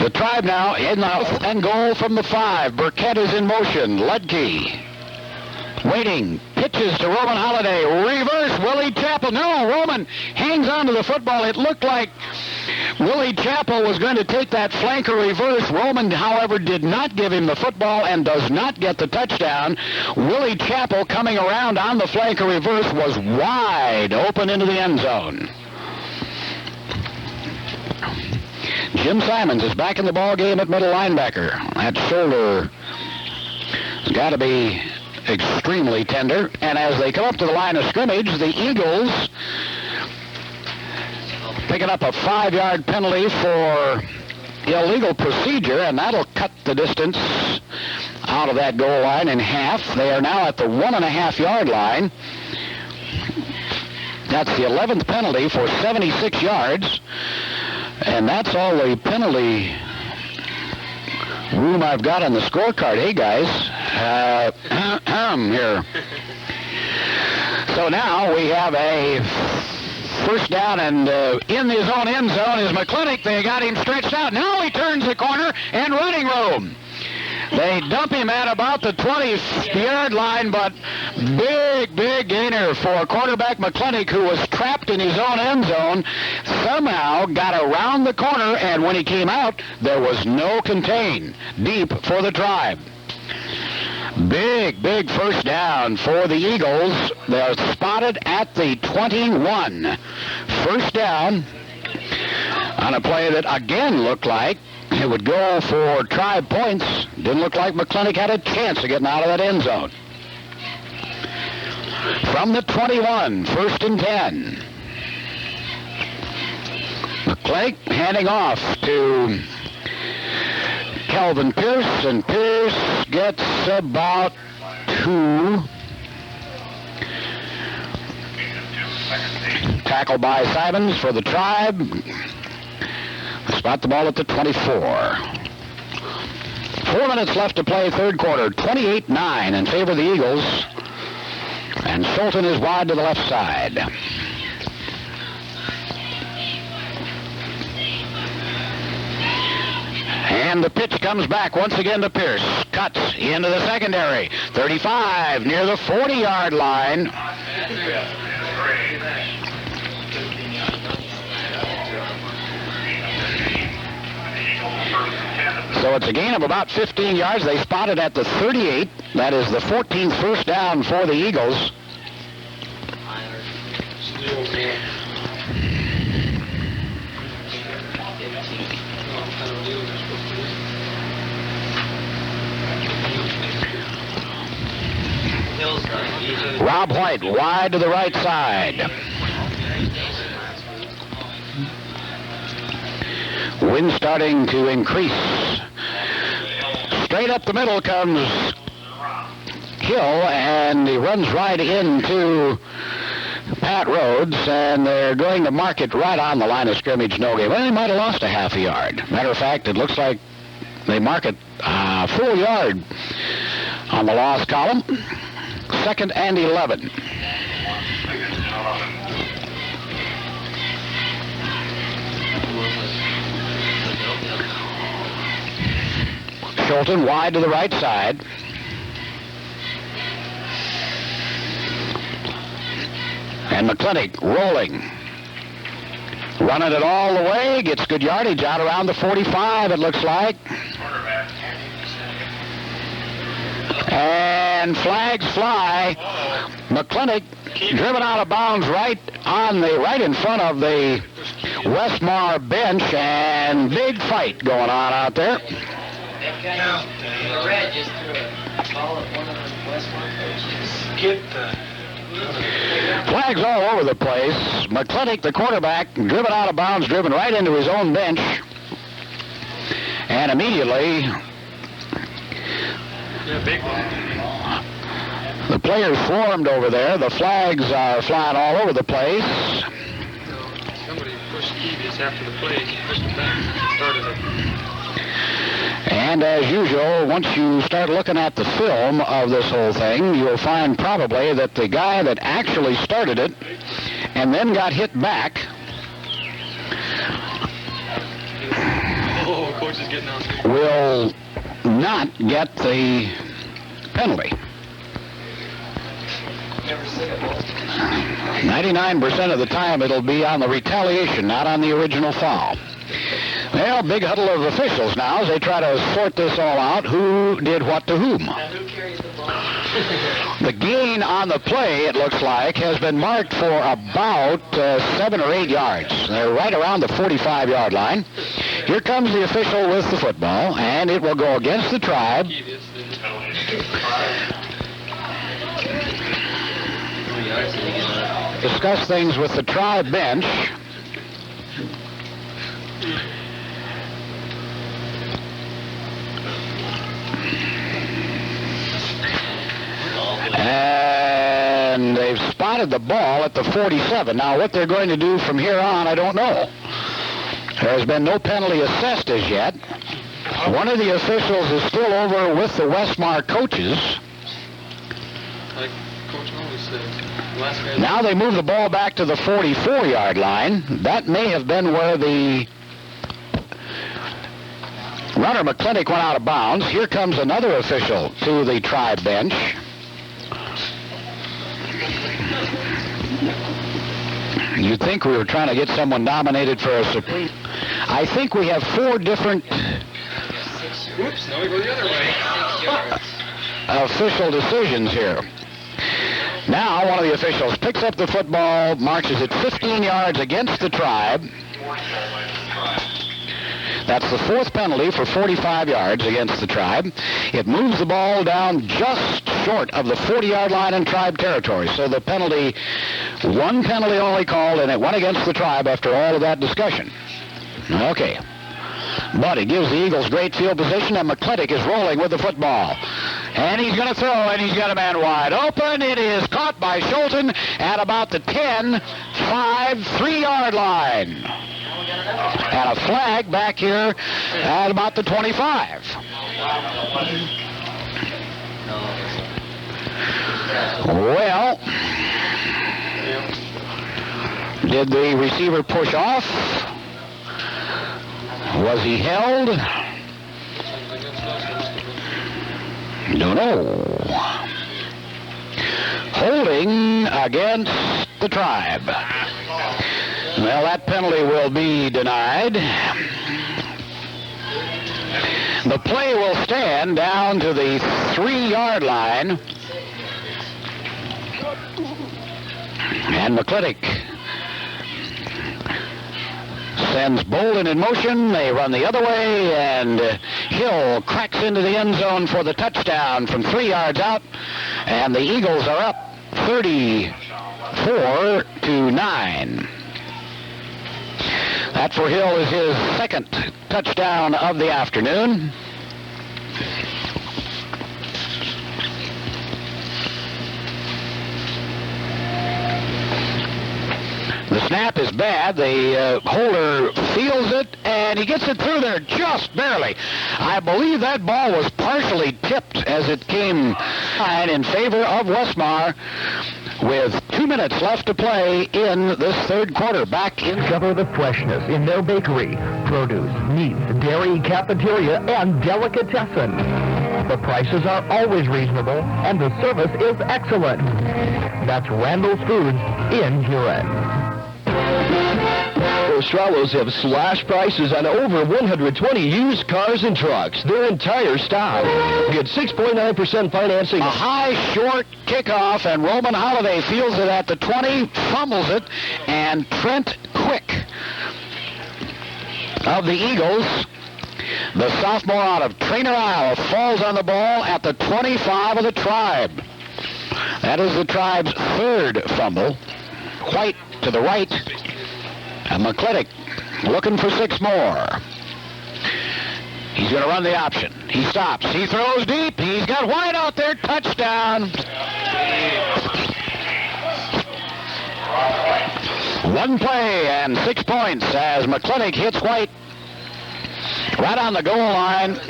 The Tribe now in the and goal from the 5. Burkett is in motion. Ludke waiting, pitches to Roman Holiday, reverse, Willie Chappell. No, Roman hangs on to the football. It looked like Willie Chappell was going to take that flanker reverse. Roman, however, did not give him the football and does not get the touchdown. Willie Chappell, coming around on the flanker reverse, was wide open into the end zone. Jim Simons is back in the ball game at middle linebacker. That shoulder has got to be extremely tender. And as they come up to the line of scrimmage, the Eagles picking up a 5-yard penalty for illegal procedure, and that'll cut the distance out of that goal line in half. They are now at the 1.5-yard line. That's the 11th penalty for 76 yards. And that's all the penalty room I've got on the scorecard. Hey, guys. Here. So now we have a first down, and in his own end zone is McClintock. They got him stretched out. Now he turns the corner and running room. They dump him at about the 20-yard line, but big gainer for quarterback McClintock, who was trapped in his own end zone, somehow got around the corner, and when he came out, there was no contain. Deep for the Tribe. Big first down for the Eagles. They're spotted at the 21. First down on a play that again looked like it would go for Tribe points. Didn't look like McClintock had a chance of getting out of that end zone. From the 21, first and 10. McClintock handing off to Melvin Pierce, and Pierce gets about 2. Tackle by Simons for the Tribe. Spot the ball at the 24. 4 minutes left to play, third quarter. 28-9 in favor of the Eagles. And Schulten is wide to the left side. And the pitch comes back once again to Pierce. Cuts into the secondary. 35 near the 40-yard line. So it's a gain of about 15 yards. They spot it at the 38. That is the 14th first down for the Eagles. Rob White wide to the right side. Wind starting to increase. Straight up the middle comes Hill, and he runs right into Pat Rhodes, and they're going to mark it right on the line of scrimmage, no gain. Well, they might have lost a half a yard. Matter of fact, it looks like they mark it a full yard on the loss column. 2nd and 11. Schulten wide to the right side. And McClintock rolling. Running it all the way. Gets good yardage out around the 45, it looks like. And flags fly. McClintock driven out of bounds right in front of the Westmar bench, and big fight going on out there. Red just threw a ball at one of the Westmar coaches. Flags all over the place. McClintock, the quarterback, driven out of bounds, driven right into his own bench. And immediately, the players swarmed over there. The flags are flying all over the place. Somebody pushed Kevius after the play. He pushed him back and started it. And as usual, once you start looking at the film of this whole thing, you'll find probably that the guy that actually started it and then got hit back. Oh, coach is getting out. Will not get the penalty. 99% of the time it'll be on the retaliation, not on the original foul. Well, big huddle of officials now as they try to sort this all out. Who did what to whom? Now, who carries the ball? The gain on the play, it looks like, has been marked for about 7 or 8 yards. They're right around the 45-yard line. Here comes the official with the football, and it will go against the Tribe. Discuss things with the Tribe bench. And they've spotted the ball at the 47. Now, what they're going to do from here on, I don't know. There's been no penalty assessed as yet. One of the officials is still over with the Westmar coaches. Like Coach always said. Now they move the ball back to the 44-yard line. That may have been where the runner McClintock went out of bounds. Here comes another official to the Tribe bench. You'd think we were trying to get someone nominated for a Supreme. I think we have 4 different Oops, now we go the other way. official decisions here. Now one of the officials picks up the football, marches it 15 yards against the Tribe. That's the 4th penalty for 45 yards against the Tribe. It moves the ball down just short of the 40-yard line in Tribe territory. So the penalty, 1 penalty only called, and it went against the Tribe after all of that discussion. Okay. But he gives the Eagles great field position, and McClintock is rolling with the football. And he's going to throw, and he's got a man wide open. It is caught by Schulten at about the 10, 5, 3-yard line. And a flag back here at about the 25. Well, did the receiver push off? Was he held? Don't know. Holding against the Tribe. Well, that penalty will be denied. The play will stand down to the 3-yard line. And McClintock sends Bolden in motion. They run the other way, and Hill cracks into the end zone for the touchdown from 3 yards out. And the Eagles are up 34-9. That for Hill is his second touchdown of the afternoon. The snap is bad. The holder feels it, and he gets it through there just barely. I believe that ball was partially tipped as it came in favor of Westmar, with 2 minutes left to play in this third quarter. Back in. Discover the freshness in their bakery, produce, meats, dairy, cafeteria, and delicatessen. The prices are always reasonable, and the service is excellent. That's Randall's Foods in Huron. Ostralos have slashed prices on over 120 used cars and trucks, their entire stock. Get 6.9% financing. A high, short kickoff, and Roman Holiday fields it at the 20, fumbles it, and Trent Quick of the Eagles, the sophomore out of Trainer, Iowa, falls on the ball at the 25 of the Tribe. That is the Tribe's third fumble. White to the right. And McClintock looking for 6 more. He's going to run the option. He stops. He throws deep. He's got White out there. Touchdown. 1 play and 6 points as McClintock hits White right on the goal line.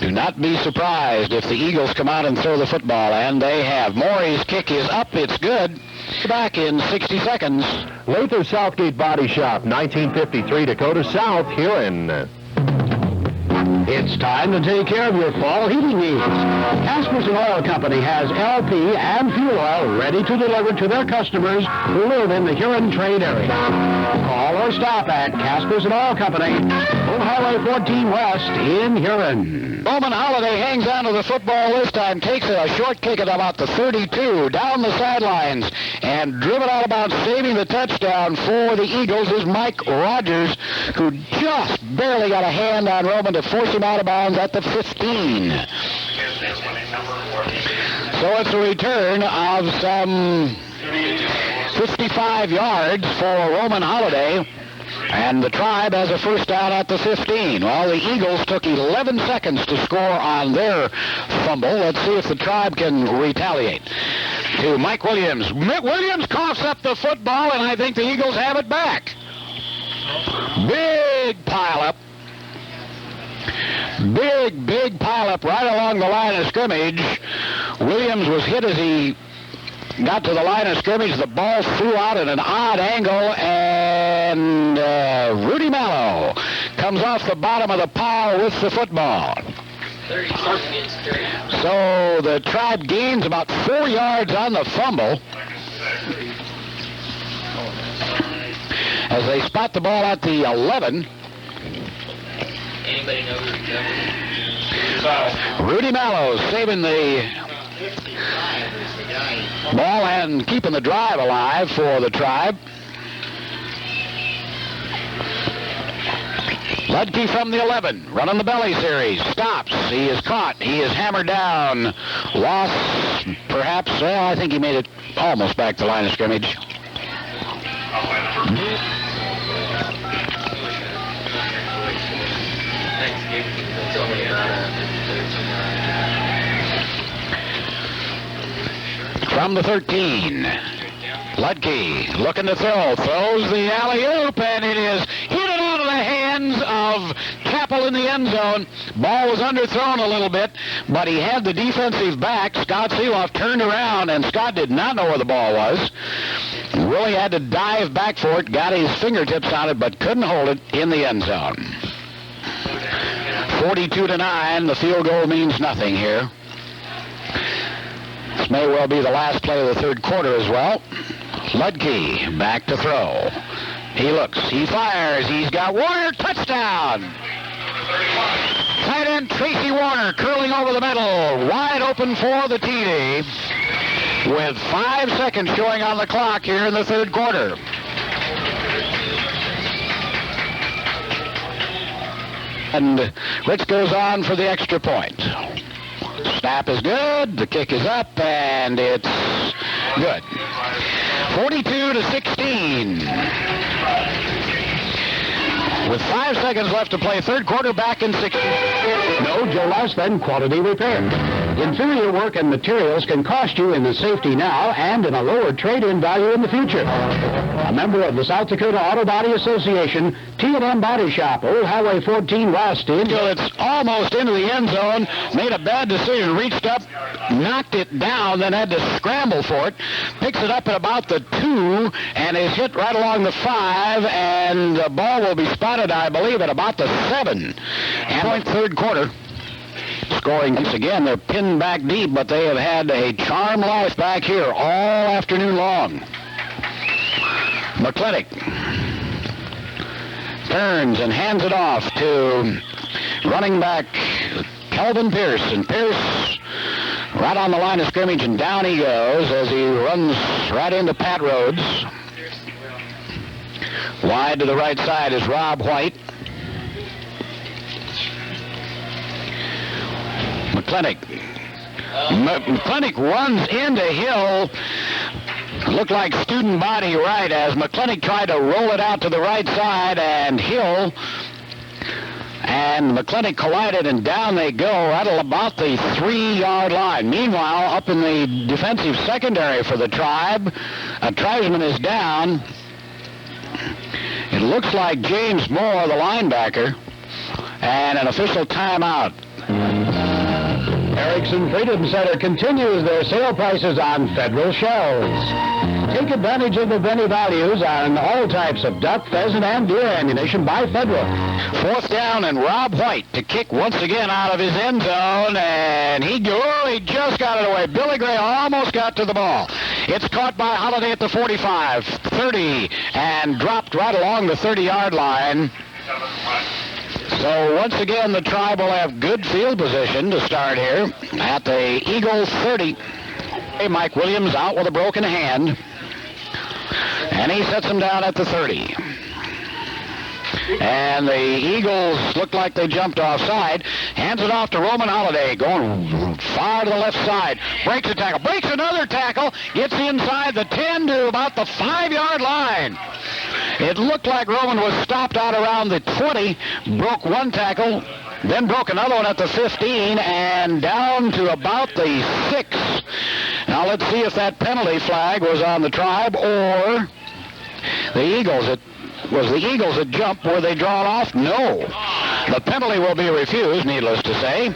Do not be surprised if the Eagles come out and throw the football, and they have. Morey's kick is up. It's good. Back in 60 seconds. Lather Southgate Body Shop, 1953 Dakota South, Huron. It's time to take care of your fall heating needs. Casper's Oil Company has LP and fuel oil ready to deliver to their customers who live in the Huron trade area. Call or stop at Casper's Oil Company, Old Highway 14 West in Huron. Roman Holiday hangs on to the football this time, takes a short kick at about the 32, down the sidelines, and driven out about saving the touchdown for the Eagles is Mike Rogers, who just barely got a hand on Roman to force him out of bounds at the 15. So it's a return of some 55 yards for Roman Holiday, and the Tribe has a first down at the 15. Well, the Eagles took 11 seconds to score on their fumble. Let's see if the Tribe can retaliate. To Mike Williams. Williams coughs up the football, and I think the Eagles have it back. Big pileup. Big pileup right along the line of scrimmage. Williams was hit as he got to the line of scrimmage. The ball flew out at an odd angle, and Rudy Mallow comes off the bottom of the pile with the football. So the Tribe gains about 4 yards on the fumble as they spot the ball at the 11. Anybody know who Rudy Mallow saving the ball and keeping the drive alive for the Tribe. Ludke from the 11, running the belly series, stops. He is caught. He is hammered down. Loss, perhaps. Well, I think he made it almost back to the line of scrimmage. From the 13, Ludke looking to throw, throws the alley-oop, and it is hit out of the hands of Capel in the end zone. Ball was underthrown a little bit, but he had the defensive back. Scott Seeloff turned around, and Scott did not know where the ball was. Really had to dive back for it, got his fingertips on it, but couldn't hold it in the end zone. 42-9, the field goal means nothing here. This may well be the last play of the third quarter as well. Ludke back to throw. He looks, he fires, he's got Warner, touchdown! Tight end Tracy Warner curling over the middle, wide open for the TD, with 5 seconds showing on the clock here in the third quarter. And Rich goes on for the extra point. Snap is good, the kick is up, and it's good. 42-16. With 5 seconds left to play, third quarter, back in 60. No Joe less than quality repair. Inferior work and materials can cost you in the safety now and in a lower trade-in value in the future. A member of the South Dakota Auto Body Association, T&M Body Shop, Old Highway 14 West. It's almost into the end zone, made a bad decision, reached up, knocked it down, then had to scramble for it, picks it up at about the 2, and is hit right along the 5, and the ball will be spotted, I believe, at about the 7. And third quarter. Scoring once again, they're pinned back deep, but they have had a charmed life back here all afternoon long. McClintock turns and hands it off to running back Calvin Pierce, and Pierce right on the line of scrimmage, and down he goes as he runs right into Pat Rhodes. Wide to the right side is Rob White. McClintock runs into Hill. Looked like student body right as McClintock tried to roll it out to the right side, and Hill and McClintock collided, and down they go right at about the 3-yard line. Meanwhile, up in the defensive secondary for the Tribe, a tribesman is down. It looks like James Moore, the linebacker, and an official timeout. Erickson Freedom Center continues their sale prices on Federal shells. Take advantage of the penny values on all types of duck, pheasant, and deer ammunition by Federal. Fourth down, and Rob White to kick once again out of his end zone, and he just got it away. Billy Gray almost got to the ball. It's caught by Holiday at the 45, 30, and dropped right along the 30-yard line. So once again, the Tribe will have good field position to start here at the Eagle 30. Mike Williams out with a broken hand, and he sets him down at the 30. And the Eagles look like they jumped offside. Hands it off to Roman Holiday, going far to the left side. Breaks a tackle, breaks another tackle, gets inside the 10 to about the 5-yard line. It looked like Roman was stopped out around the 20, broke one tackle, then broke another one at the 15, and down to about the 6. Now let's see if that penalty flag was on the Tribe or the Eagles. It was the Eagles that jumped. Were they drawn off? No. The penalty will be refused, needless to say.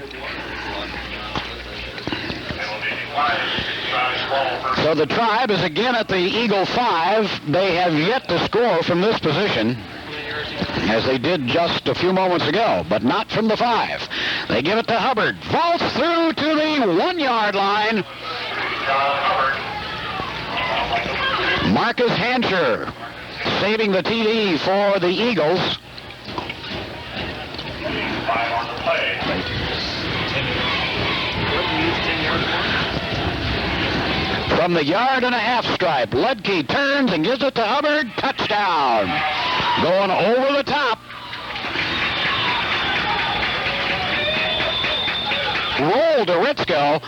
So the Tribe is again at the Eagle 5. They have yet to score from this position, as they did just a few moments ago, but not from the 5. They give it to Hubbard. Vaults through to the 1-yard line. Marcus Hancher saving the TD for the Eagles. From the 1.5-yard stripe, Ludke turns and gives it to Hubbard. Touchdown. Going over the top. Roll to Ritzko,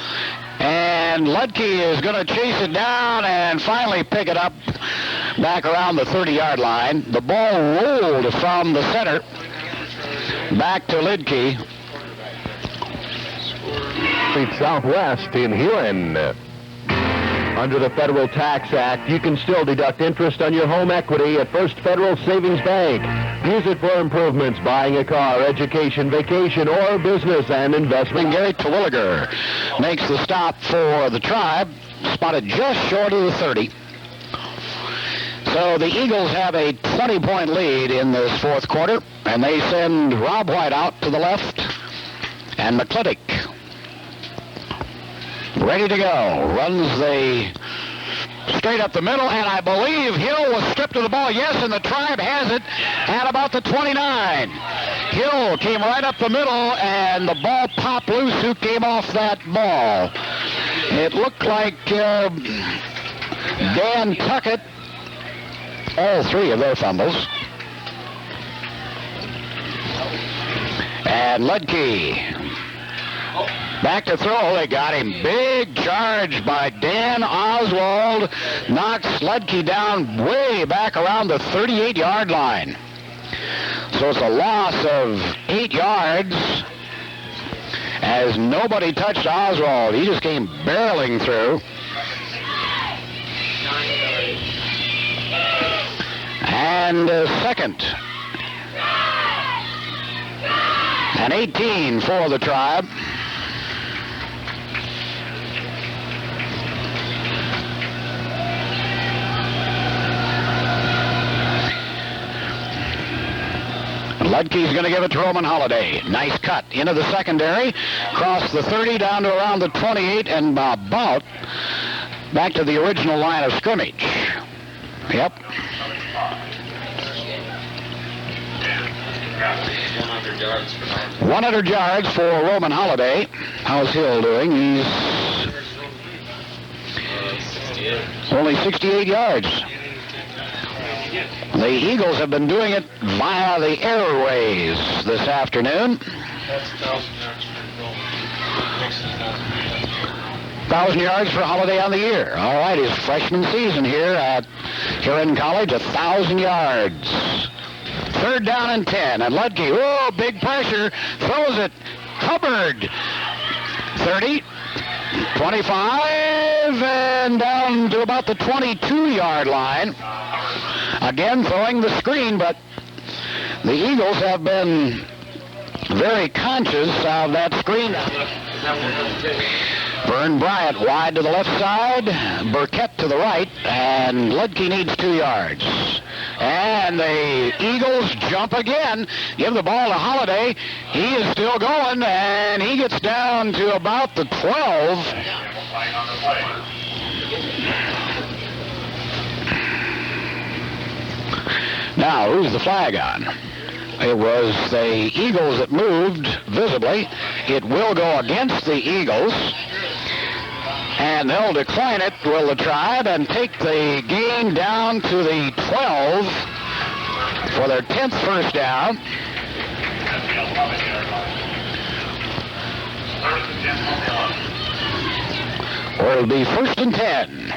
and Ludke is going to chase it down and finally pick it up back around the 30-yard line. The ball rolled from the center back to Ludke. Street Southwest in Huron. Under the Federal Tax Act, you can still deduct interest on your home equity at First Federal Savings Bank. Use it for improvements, buying a car, education, vacation, or business and investment. Gary Terwilliger makes the stop for the Tribe, spotted just short of the 30. So the Eagles have a 20-point lead in this fourth quarter, and they send Rob White out to the left, and McClintock ready to go. Runs the straight up the middle, and I believe Hill was stripped of the ball. Yes, and the Tribe has it at about the 29. Hill came right up the middle, and the ball popped loose. Who came off that ball? It looked like Dan Tuckett. All three of their fumbles. And Ludke back to throw. They got him. Big charge by Dan Oswald. Knocks Ludke down way back around the 38-yard line. So it's a loss of 8 yards as nobody touched Oswald. He just came barreling through. And second. And 18 for the Tribe. Ludke's going to give it to Roman Holiday. Nice cut into the secondary. Cross the 30 down to around the 28 and about back to the original line of scrimmage. Yep. 100 yards for Roman Holiday. How's Hill doing? He's only 68 yards. The Eagles have been doing it via the airways this afternoon. 1,000 yards for Holiday on the year. All right, his freshman season here at Huron College, 1,000 yards. Third down and 10, and Ludke, oh, big pressure, throws it. Hubbard, 30, 25, and down to about the 22-yard line. Again, throwing the screen, but the Eagles have been very conscious of that screen. Vern Bryant wide to the left side, Burkett to the right, and Ludke needs 2 yards. And the Eagles jump again, give the ball to Holiday. He is still going, and he gets down to about the 12. Now, who's the flag on? It was the Eagles that moved visibly. It will go against the Eagles. And they'll decline it, will the Tribe, and take the gain down to the 12 for their 10th first down. Or it'll be 1st and 10.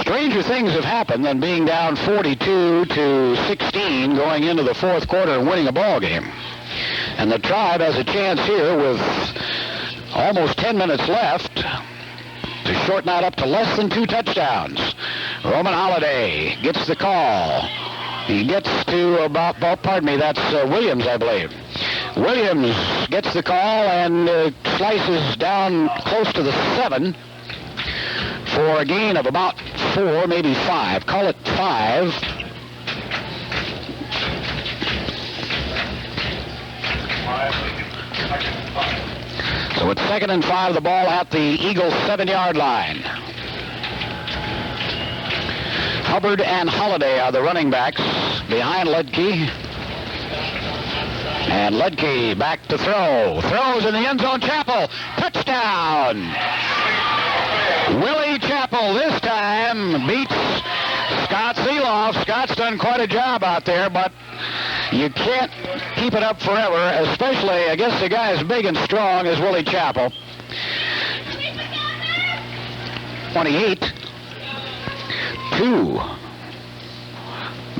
Stranger things have happened than being down 42-16 going into the fourth quarter and winning a ball game. And the Tribe has a chance here with almost 10 minutes left to shorten that up to less than 2 touchdowns. Roman Holiday gets the call. He gets to about, that's Williams, I believe. Williams gets the call and slices down close to the 7 for a gain of about 4, maybe 5. Call it 5. So it's 2nd and 5, the ball at the Eagles' 7-yard line. Hubbard and Holiday are the running backs behind Ludke. And Ludke back to throw. Throws in the end zone. Chappell. Touchdown. Willie Chappell this time beats Scott Seeloff. Scott's done quite a job out there, but you can't keep it up forever, especially against a guy as big and strong as Willie Chappell. 28. 2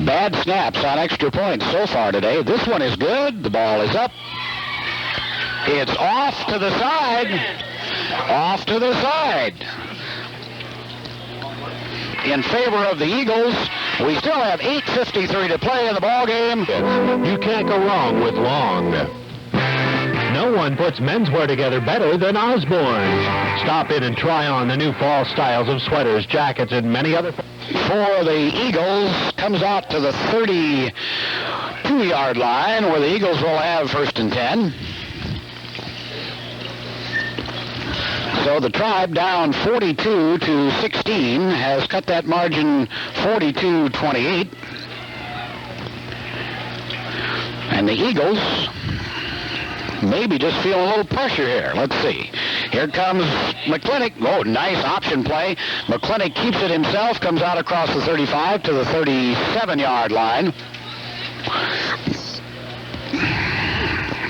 bad snaps on extra points so far today. This one is good. The ball is up. It's off to the side. Off to the side. In favor of the Eagles. We still have 8:53 to play in the ball game. You can't go wrong with Long. No one puts menswear together better than Osborne. Stop in and try on the new fall styles of sweaters, jackets, and many other... For the Eagles, comes out to the 32-yard line, where the Eagles will have 1st and 10. So the Tribe down 42-16 has cut that margin 42-28. And the Eagles maybe just feel a little pressure here. Let's see. Here comes McClintock. Oh, nice option play. McClintock keeps it himself, comes out across the 35 to the 37-yard line.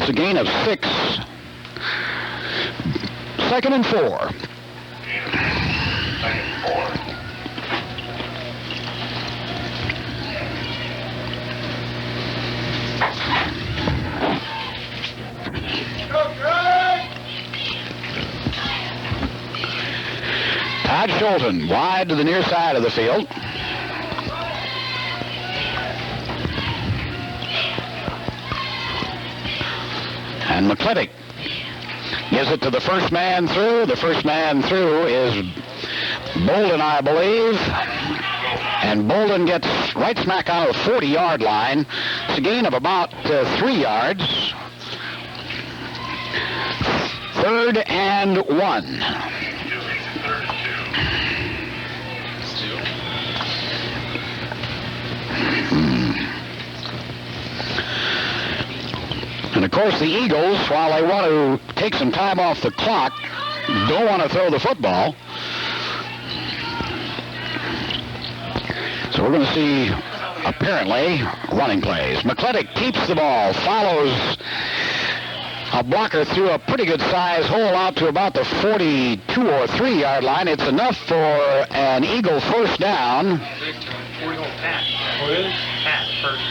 It's a gain of 6. 2nd and 4. Todd Schulten wide to the near side of the field. And McClintock gives it to the first man through. The first man through is Bolden, I believe. And Bolden gets right smack on the 40-yard line. It's a gain of about 3 yards. 3rd and 1. And of course the Eagles, while they want to take some time off the clock, don't want to throw the football. So we're going to see, apparently, running plays. McClintock keeps the ball, follows a blocker through a pretty good size hole out to about the 42 or 3-yard line. It's enough for an Eagle 1st down. We're going Pat. Oh, really? Pat first.